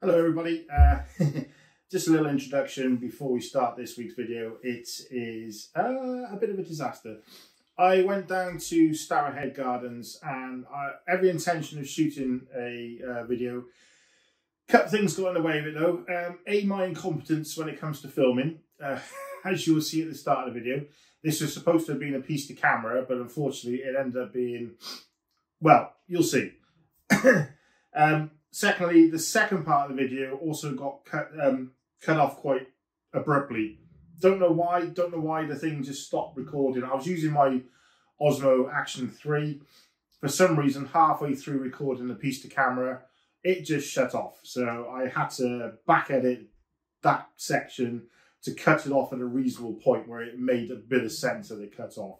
Hello everybody, just a little introduction before we start this week's video. It is a bit of a disaster. I went down to Stourhead Gardens and every intention of shooting a video. Couple things got in the way of it though. My incompetence when it comes to filming, as you will see at the start of the video. This was supposed to have been a piece to camera, but unfortunately it ended up being, well, you'll see. Secondly, the second part of the video also got cut off quite abruptly. Don't know why the thing just stopped recording. I was using my Osmo Action 3. For some reason, halfway through recording the piece to camera, it just shut off. So I had to back edit that section to cut it off at a reasonable point where it made a bit of sense that it cut off.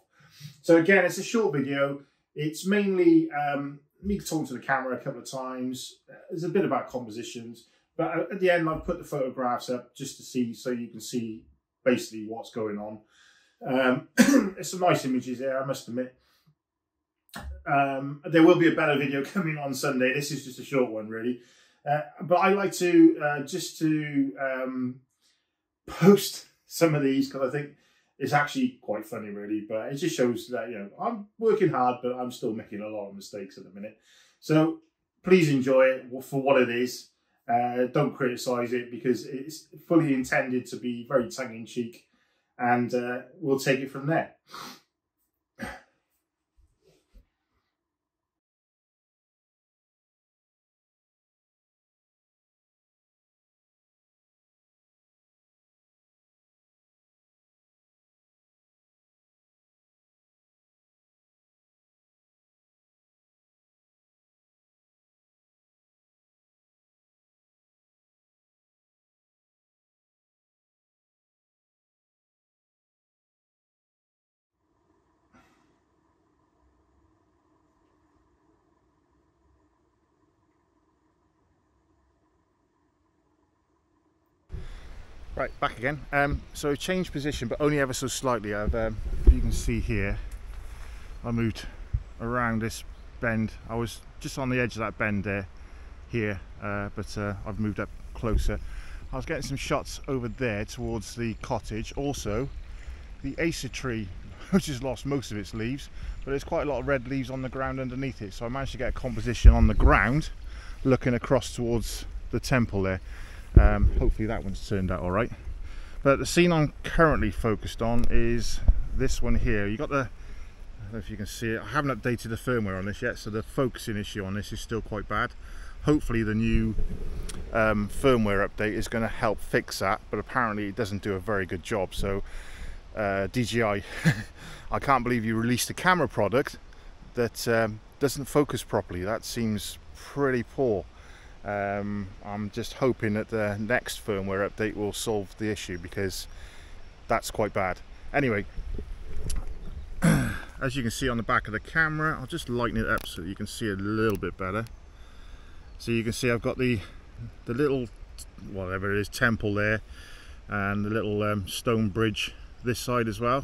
So again, it's a short video. It's mainly me talking to the camera a couple of times. There's a bit about compositions, but at the end I've put the photographs up just to see, so you can see basically what's going on. There's some nice images there, I must admit. There will be a better video coming on Sunday. This is just a short one really, but I like to just to post some of these because I think it's actually quite funny really, but it just shows that, you know, I'm working hard, but I'm still making a lot of mistakes at the minute. So please enjoy it for what it is. Don't criticise it because it's fully intended to be very tongue-in-cheek, and we'll take it from there. Right, back again. So I changed position, but only ever so slightly. I've, you can see here, I moved around this bend. I was just on the edge of that bend there, here, but I've moved up closer. I was getting some shots over there towards the cottage. Also, the acer tree, which has lost most of its leaves, but there's quite a lot of red leaves on the ground underneath it. So I managed to get a composition on the ground, looking across towards the temple there. Hopefully that one's turned out all right. But the scene I'm currently focused on is this one here. You got the, I don't know if you can see it, I haven't updated the firmware on this yet, so the focusing issue on this is still quite bad. Hopefully the new firmware update is going to help fix that, but apparently it doesn't do a very good job. So DJI, I can't believe you released a camera product that doesn't focus properly. That seems pretty poor. I'm just hoping that the next firmware update will solve the issue, because that's quite bad. Anyway, as you can see on the back of the camera, I'll just lighten it up so you can see a little bit better. So you can see I've got the little, whatever it is, temple there, and the little stone bridge this side as well,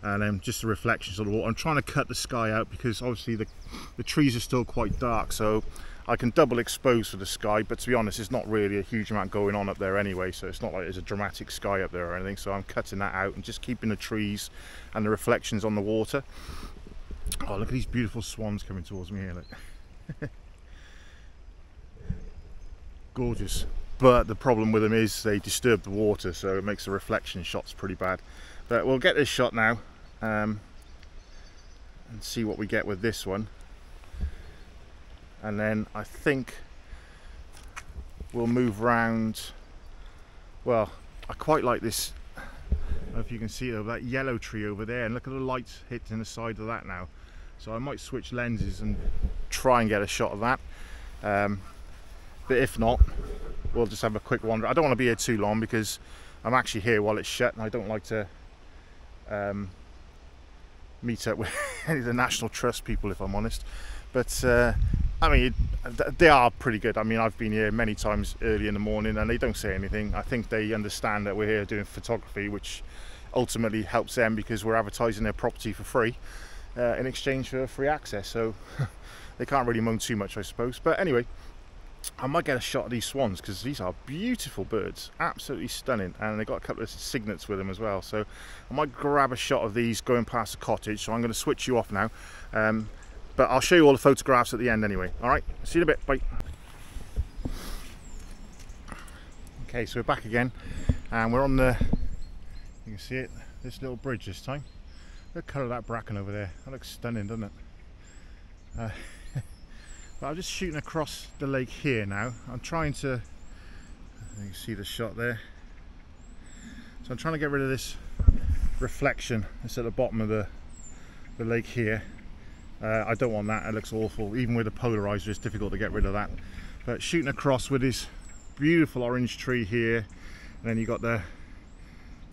and then just the reflections of the water. I'm trying to cut the sky out because obviously the trees are still quite dark, so I can double expose for the sky, but to be honest, there's not really a huge amount going on up there anyway, so it's not like there's a dramatic sky up there or anything. So I'm cutting that out and just keeping the trees and the reflections on the water. Oh, look at these beautiful swans coming towards me here, look. Gorgeous. But the problem with them is they disturb the water, so it makes the reflection shots pretty bad. But we'll get this shot now and see what we get with this one. And then I think we'll move round. Well, I quite like this, I don't know if you can see it, that yellow tree over there, and look at the lights hitting the side of that now. So I might switch lenses and try and get a shot of that. But if not, we'll just have a quick wander. I don't want to be here too long because I'm actually here while it's shut, and I don't like to meet up with any of the National Trust people, if I'm honest. But I mean, they are pretty good. I mean, I've been here many times early in the morning and they don't say anything. I think they understand that we're here doing photography, which ultimately helps them because we're advertising their property for free in exchange for free access. So they can't really moan too much, I suppose. But anyway, I might get a shot of these swans, because these are beautiful birds, absolutely stunning, and they've got a couple of cygnets with them as well. So I might grab a shot of these going past the cottage. So I'm going to switch you off now, but I'll show you all the photographs at the end anyway. All right, see you in a bit. Bye. Okay, so we're back again, and we're on the, you can see it, this little bridge this time. Look at the colour of that bracken over there. That looks stunning, doesn't it? But I'm just shooting across the lake here now. I'm trying to, you can see the shot there. So I'm trying to get rid of this reflection that's at the bottom of the lake here. I don't want that, it looks awful. Even with a polarizer it's difficult to get rid of that. But shooting across with this beautiful orange tree here, and then you've got the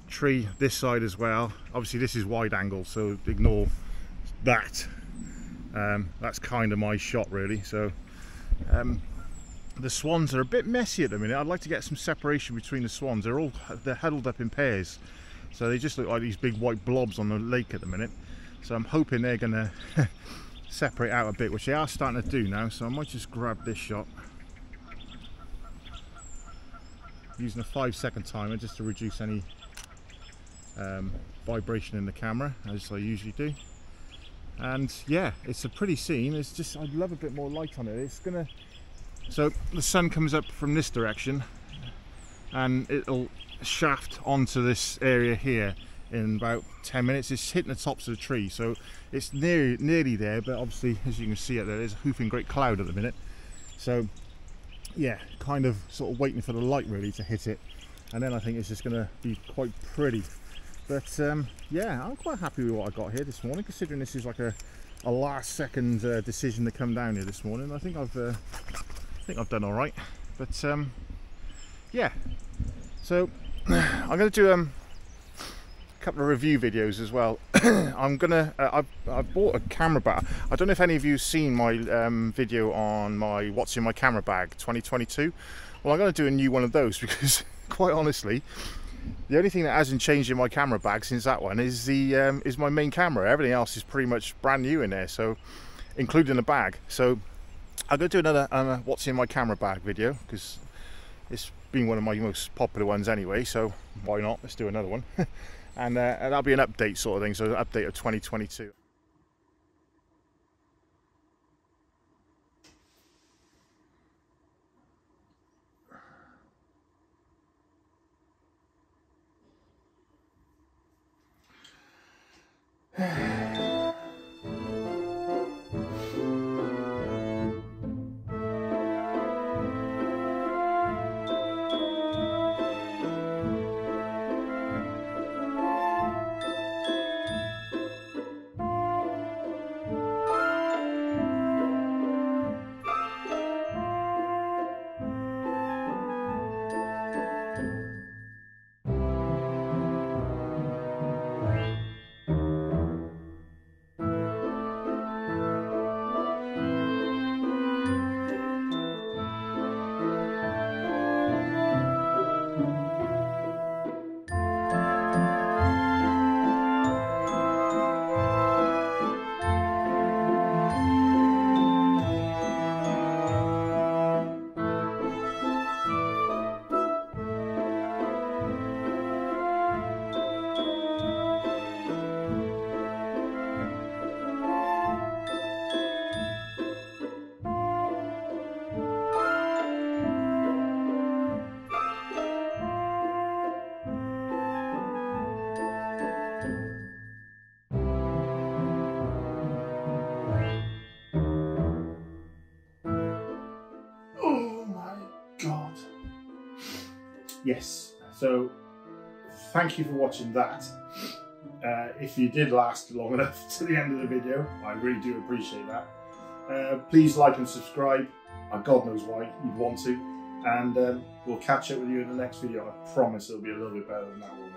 tree this side as well. Obviously this is wide angle, so ignore that. That's kind of my shot really. So the swans are a bit messy at the minute. I'd like to get some separation between the swans. They're huddled up in pairs, so they just look like these big white blobs on the lake at the minute. So I'm hoping they're gonna separate out a bit, which they are starting to do now. So I might just grab this shot using a 5-second timer just to reduce any vibration in the camera, as I usually do. And yeah, it's a pretty scene. It's just, I'd love a bit more light on it. It's gonna, so the sun comes up from this direction and it'll shaft onto this area here in about 10 minutes. It's hitting the tops of the tree, so it's nearly there, but obviously as you can see out there, there's a hoofing great cloud at the minute. So yeah, kind of sort of waiting for the light really to hit it, and then I think it's just gonna be quite pretty. But yeah, I'm quite happy with what I got here this morning, considering this is like a last second decision to come down here this morning. I think I've done all right. But yeah, so I'm going to do a couple of review videos as well. I've bought a camera bag. I don't know if any of you've seen my video on my what's in my camera bag 2022. Well, I'm going to do a new one of those, because quite honestly, the only thing that hasn't changed in my camera bag since that one is my main camera. Everything else is pretty much brand new in there, so including the bag. So I'm going to do another what's in my camera bag video, because it's been one of my most popular ones anyway, so why not, let's do another one. And that'll be an update sort of thing, so an update of 2022. Yes, so thank you for watching that. If you did last long enough to the end of the video, I really do appreciate that. Please like and subscribe. God knows why you'd want to. And we'll catch up with you in the next video. I promise it'll be a little bit better than that one was.